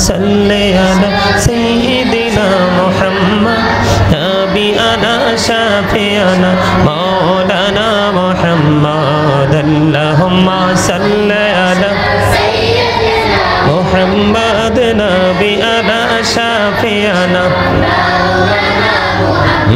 सल्ले अला सय्यिदिना मुहम्मद नबीना शाफिअना मौलाना मुहम्मद अल्लाहुम्मा सल्ले अला सय्यिदिना मुहम्मद नबीना शाफिअना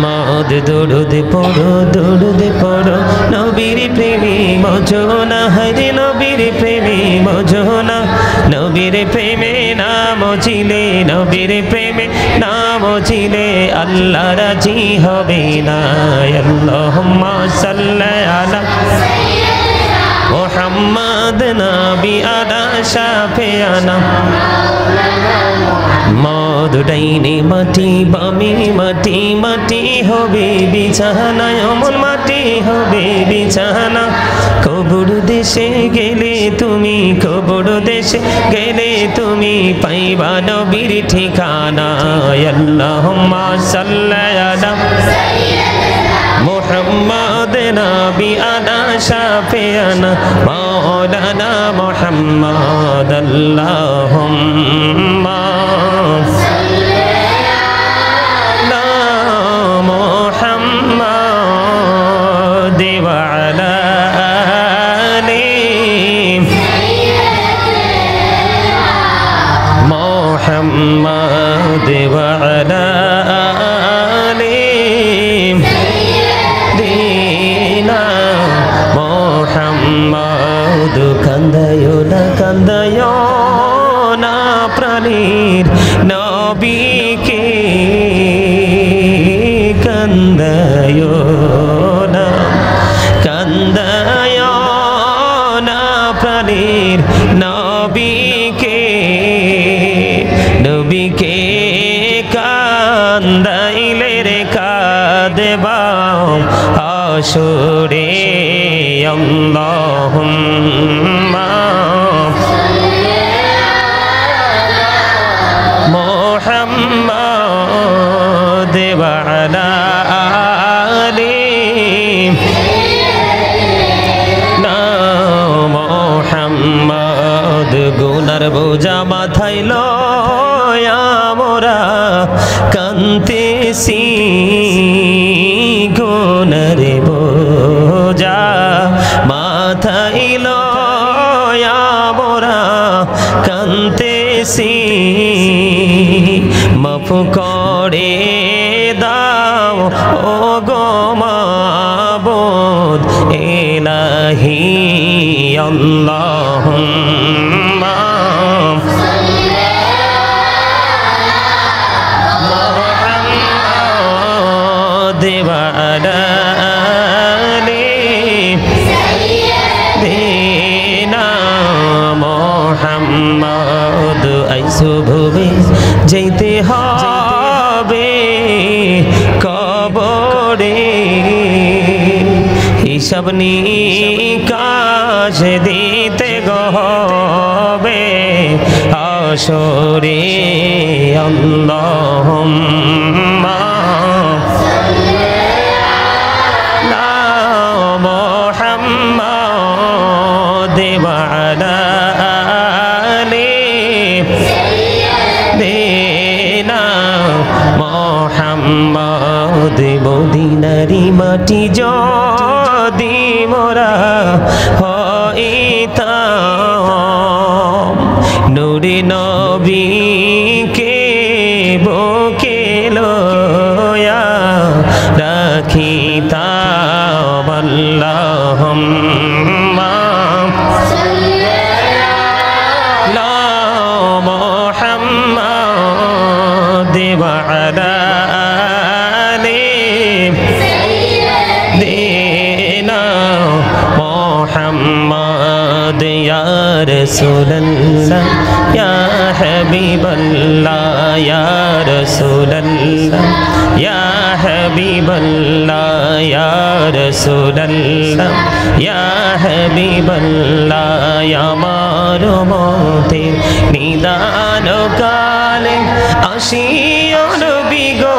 मौद दुरूद पढ़ो नबीर प्रेमी मौजोना हरे नबीर प्रेमी मौजोना नबीर प्रेमे नाम चिले नबीर प्रेमे नाम चिले अल्लाह राजी होबे ना अल्लाहुम्मा सल्ली अला मुहम्मद नबी अला शाफिअना मौद डाइने माटी बामे माटी माटी होबे बिछाना अमन माटी होबे बिछाना कबर देशे गेले तुमी कबर देशे गेले तुमी पाइबा नबीर ठिकाना अल्लाहुम्मा सल्ली अला मुहम्मद नबी अला शाफिअना मौलाना मुहम्मद अल्लाहुम्मा सल्ली अला मुहम्मद व अला आलि मुहम्मद व अला कंदयो ना प्राणीर नबी के कंदयो ना प्राणीर नबी के कांदाइले रे कादेबाओ आशुरे अल्लाहुम्मा मुहम्मद व अला आलि ना मुहम्मद गुनार बोझा माथाय लया मोरा कांदतेছি गुनार बोझा माथाय लया मोरा कांदतेছি माफ करे दाओ ओ गो माबूद इलाही अल्लाहुम्मा सल्ली अला मुहम्मद व अला आलि सय्यिदिना मुहम्मद आइसो भवे जेते হবে কবরে হিসাব নিকাশ দিতে হবে হাশরে আল্লাহুম্মা সাল্লি আলা মুহাম্মদ व अला आलि मोहम्मद मदिनारी माटी जदि मोरा हइताम नूरे नबी के बुके लया राखिताम अल्लाहुम्मा सल्ली अला मुहम्मद व अला मोहम्मद या रसूलल्लाह या हबीबल्लाह या रसूलल्लाह या हबीबल्लाह या रसूलल्लाह या हबीबल्लाह या मारो मोते निदान काले आशियो नबी गो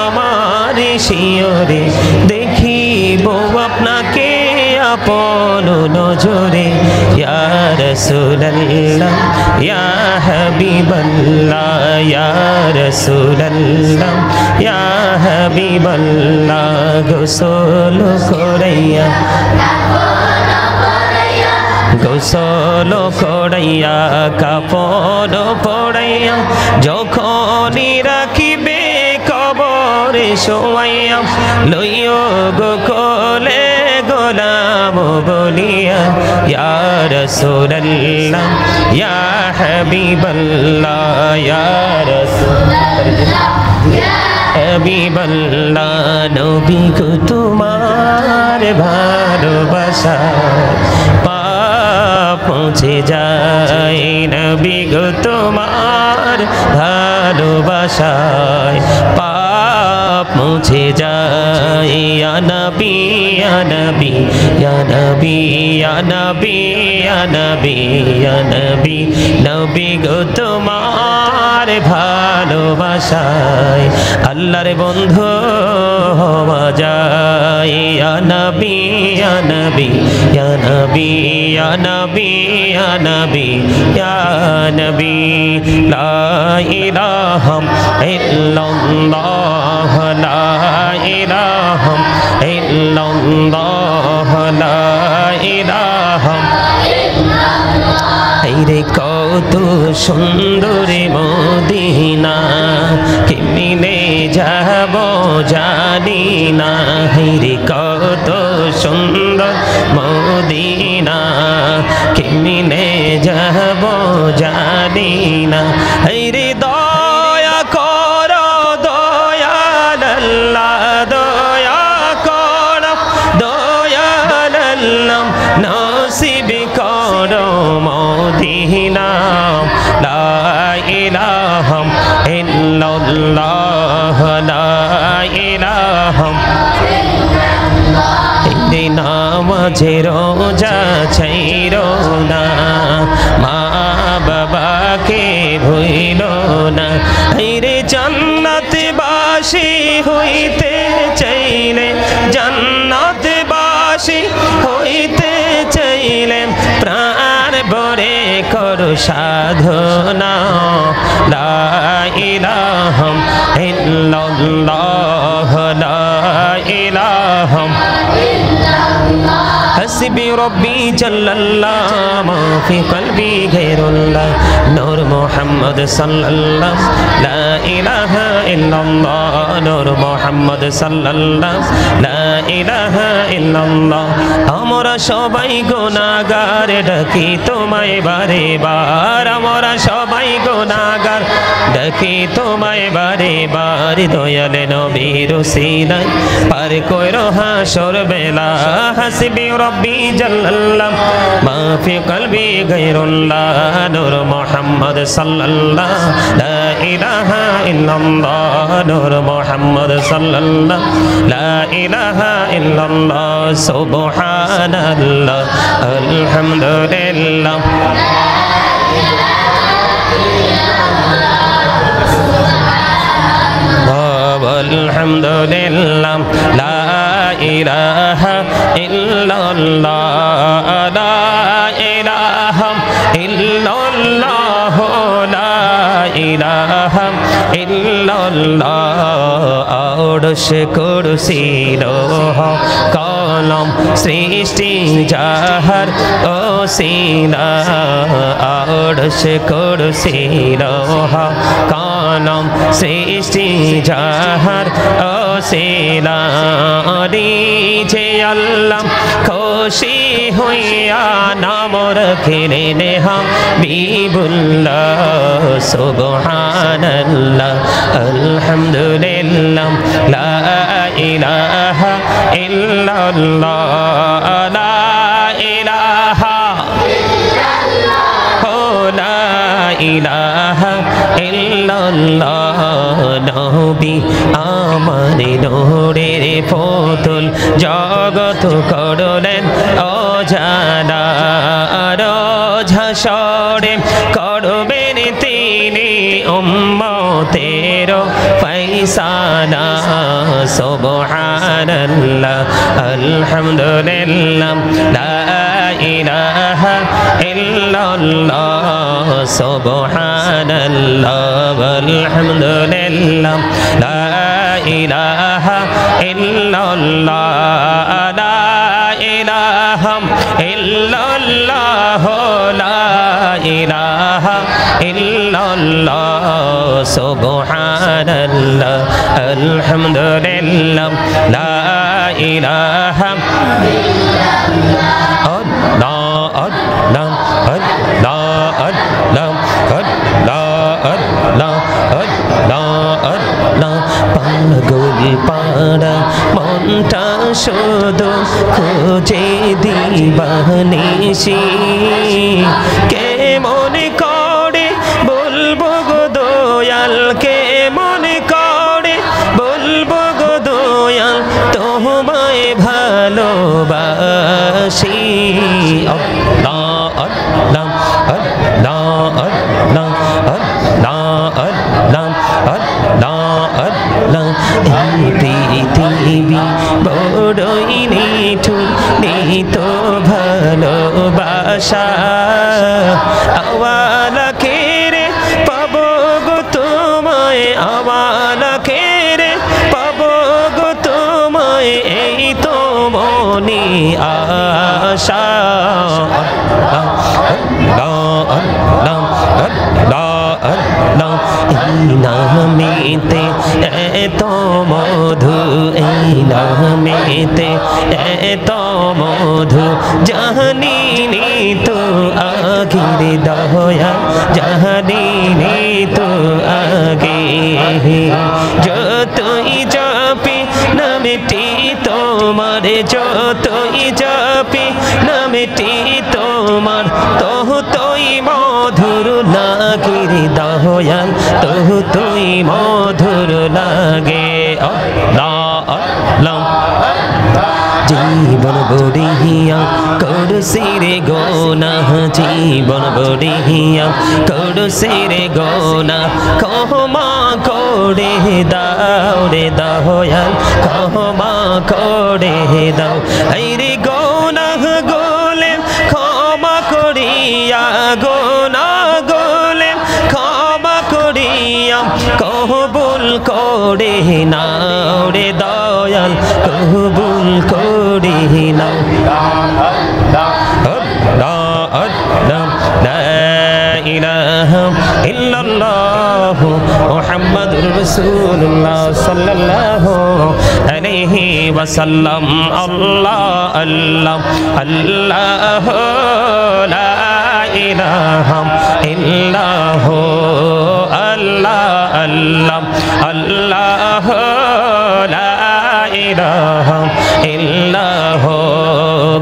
आमार शियोरे देखिबो आपनाके আপন নজরে ইয়া রাসূলুল্লাহ ইয়া হাবিবাল্লাহ ইয়া রাসূলুল্লাহ ইয়া হাবিবাল্লাহ গোসল করাইয়া গোসল করাইয়া কাপড় পরাইয়া যখনই রাখিবে কবরে শোয়াইয়া লইও গো কোলে গোলাম বলিয়া ইয়া রাসূলুল্লাহ ইয়া হাবিবাল্লাহ ইয়া রাসূলুল্লাহ হাবিবাল্লাহ নবী গো তোমার ভালোবাসা পৌঁছে যায় নবী গো তোমার ভালোবাসায় পাপ মুছে যায় ইয়া নবী ইয়া নবী ইয়া নবী ইয়া নবী ইয়া নবী ইয়া নবী নবী গো তোমার ভালোবাসায় আল্লাহর বন্ধু হওয়া যায় ইয়া নবী ইয়া নবী ইয়া নবী ইয়া নবী ইয়া নবী ইয়া নবী লা ইলাহা ইল্লাল্লাহ লা ইলাহা ইল্লাল্লাহ লা ইলাহা রে কত সুন্দর মদিনা কেমনে যাব জানি না রে কত সুন্দর মদিনা কেমনে যাব জানি না রে দয়া করো দয়াল আল্লাহ দয়া করো দয়াল আল্লাহ নসিব করো মদিনা লা ইলাহা ইল্লাল্লাহ লা ইলাহা নামাজে রোজা ছাইরো না মা বাবাকে ভুইলো না রে জান্নাতবাসী হইতে চাইলে জান্নাতবাসী হইতে চাইলে প্রাণ ভরে করো সাধনা লা ইলাহা ইল্লাল্লাহ লা ইলাহা حسبي ربي جل الله ما في قلبي غير الله نور محمد صلى الله لا إله إلا الله نور محمد صلى الله لا إله إلا الله আমরা সবাই গুনাহগার ডাকি তোমায় বারে বার আমরা সবাই গুনাহগার ডাকি তোমায় বারে বার দয়াল নবীর ওসিলায় পার কইরো হাসর বেলা হাসবি রব্বি জাল্লাল্লাহ মা ফি কলবি গায়রুল্লাহ নূর মুহাম্মদ সাল্লাল্লাহ লা ইলাহা ইল্লাল্লাহ নূর মুহাম্মদ সাল্লাল্লাহ লা ইলাহা ইল্লাল্লাহ সুবহানাল্লাহ আলহামদুলিল্লাহ আলহামদুলিল্লাহ লা ইলাহা ইল্লাল্লাহ লা ইলাহা ইল্লাল্লাহ লা ইলাহা ইল্লাল্লাহ আরশ কুরসি লোহ কলম সৃষ্টি যাহার ওসিলা আরশ কুরসি লোহ কলম সৃষ্টি যাহার ওসিলা যে আল্লাহ খুশি হইয়া নাম রাখিলেন হাবিবুল্লাহ সুবহানাল্লাহ আলহামদুলিল্লাহ লা ইলাহা ইল্লাল্লাহ লা ইলাহা লা ইলাহা ইল্লাল্লাহ নবী আমার নূরের পুতুল জগত করলেন অজানা ঝাসরে করবেন তিনি উম্মতের বিছানা সুবহানাল্লাহ আলহামদুলিল্লাহ লা ইলাহা ইল্লাল্লাহ সুবহানাল্লাহ আলহামদুলিল্লাহ লা ইলাহা ইল্লাল্লাহ লা ইলাহা ইল্লাল্লাহ লা ইলাহা ইল্লাল্লাহ সুবহানাল্লাহ আলহামদুলিল্লাহ লা ইলাহা পাগল পাড়া মনটা শুধু খোঁজে দিবানিশি কে মনে করে বলবো গো দয়াল কে মনে করে বলবো গো দয়াল তোমায় ভালোবাসি আল্লাহ আল্লাহ আল্লাহ আল্লাহ আল্লাহ আল্লাহ আল্লাহ আল্লাহ এই পৃথিবী বড়ই নিঠুর নিত ভালোবাসা আওয়ালা কেরে পাবো গো তোমায় আওয়ালা কেরে পাবো গো তোমায় এই তো মনে আশা আল্লাহ আল্লাহ আল্লাহ আল্লাহ এই নামেতে এত মধু এই নামেতে এত মধু জানিনি তো আগের দয়া জানিনি তো আগে যতই জপি নামটি তোমার যতই জপি নামটি তোমার তোই মধুর লাগে রে দয়াল তোই মধুর লাগে আল্লাহ আল্লাহ জীবন বড়িয়া করছি রে গোনা জীবন বড়িয়া করছি রে গোনা ক্ষমা করে দাও রে দয়াল ক্ষমা করে দাও এই রে গোনা গোলে ক্ষমা করিয়া গোনা গোলে ক্ষমা করিয়া কবুল করে নাও রে দয়াল কবুল করে নাও লা ইলাহা ইল্লাল্লাহ মুহাম্মাদুর রাসূলুল্লাহ সাল্লাল্লাহু আলাইহি ওয়াসাল্লাম আল্লাহ আল্লাহ আল্লাহ লা ইলাহা ইল্লাল্লাহ আল্লাহ আল্লাহ আল্লাহ লা ইলাহা ইল্লাল্লাহ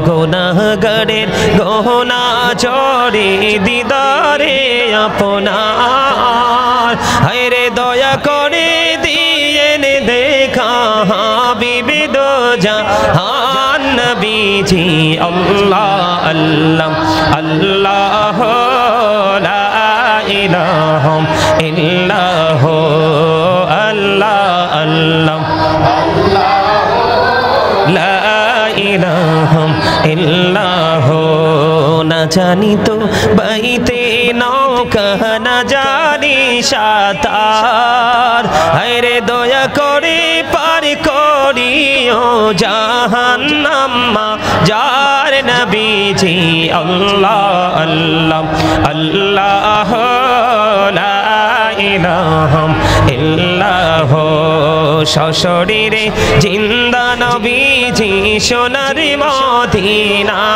গুনাহগারের গোনা চড়ে দিদারে আপনার হায়রে দয়া করে দিয়েন দেখা হাবিবি দো জাহান নবীজি আল্লাহ আল্লাহ আল্লাহ লা ইলাহা ইল্লাল্লাহ আল্লাহ আল্লাহ লা ইলাহা ইল্লাল্লাহ না জানি তো বাইতে নৌকা না জানি সাঁতার হায়রে দয়া করে পার করিও জাহান্নাম যার নবীজি আল্লাহ আল্লাহ আল্লাহ লা ইলাহা ইল্লাল্লাহ সশরীরে জিন্দা নবীজি সোনার মদিনায়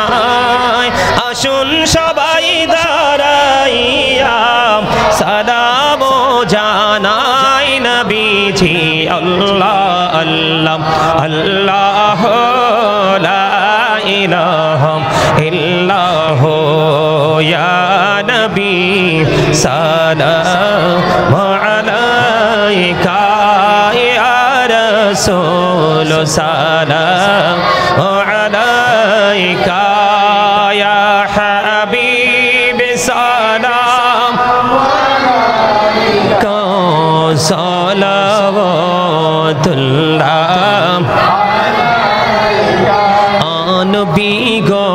আসুন সবাই দাঁড়াইয়া সালাম জানাই নবীজি আল্লাহ আল্লাহ আল্লাহ লা ইলাহা ইল্লাল্লাহ ইয়া নবী সালাম আলাইকা ইয়া রাসূল সালাম আলাইকা ইয়া হাবিব সালাম আলাইকা সালাম তুল্লাম নবী গো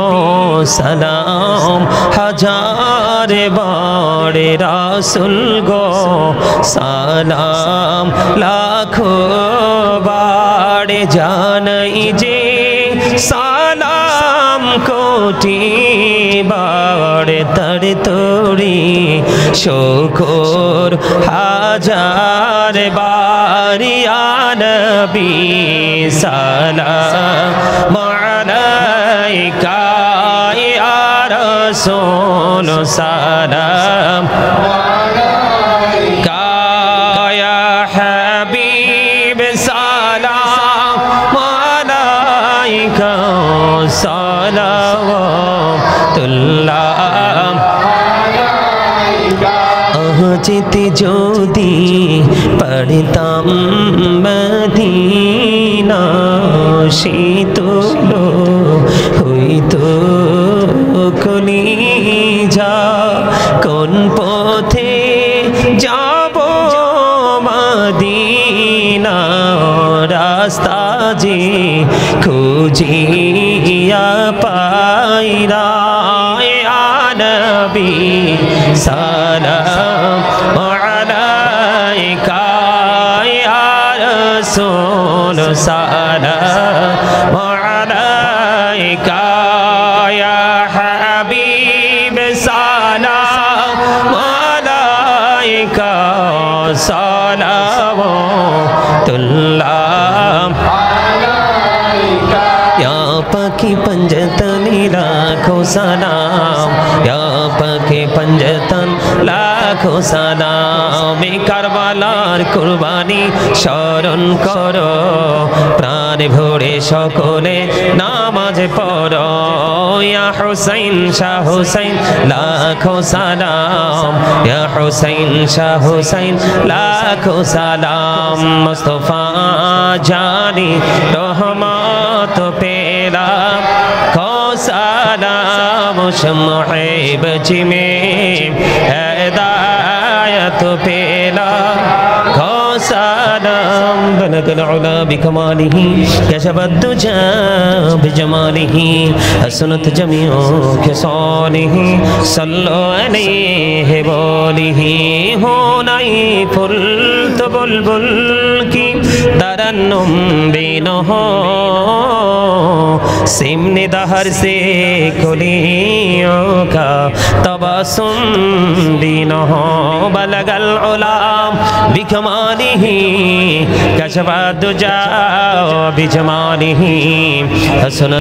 সালাম হাজার বারে রাসূল গো সালাম লাখো বারে জানাই যে সালাম কোটি বারে তর তোরি শুকর হাজার বারি ইয়া নবী সালাম আলাইকা ইয়া রাসূল সালাম আলাইকা ইয়া হাবিব সালাম আলাইকা সালাওয়াতুল্লাহ যেতে যদি পড়তাম মদিনা শীতো হইতো কলিজা কোন পথে যাব মদিনা রাস্তা যে খুঁজিয়া পাইরা ইয়া নবী সালাম আলাইকা ইয়া রাসূল সালাম আলাইকা ইয়া হাবিব সালাম আলাইকা সালাওয়াতুল্লাহ या पकी पंजतन लाखों सलाम या पकी पंजतन लाखों सलाम करबलार कुर्बानी शरण करो प्राण भरे सकले नामाज पढ़ो या हुसैन शाह हुसैन लाखों सलाम या हुसैन शाह हुसैन लाखों सलाम मुस्तफा जानी रहमत पेला खो सलाम शम्ह बची में हिदायत पेला खो सलाम बलग العلا بكماله كشف الدجى بجماله حسنت جميع خصاله صلوا عليه بوله هوناي فلت بلبل की तरन्नुम बिनह सिमने दहर से कुलियों का तबसुम बिनह बलगल उलाम बिकमालिही कशफा दुजा बिजमालिही हसन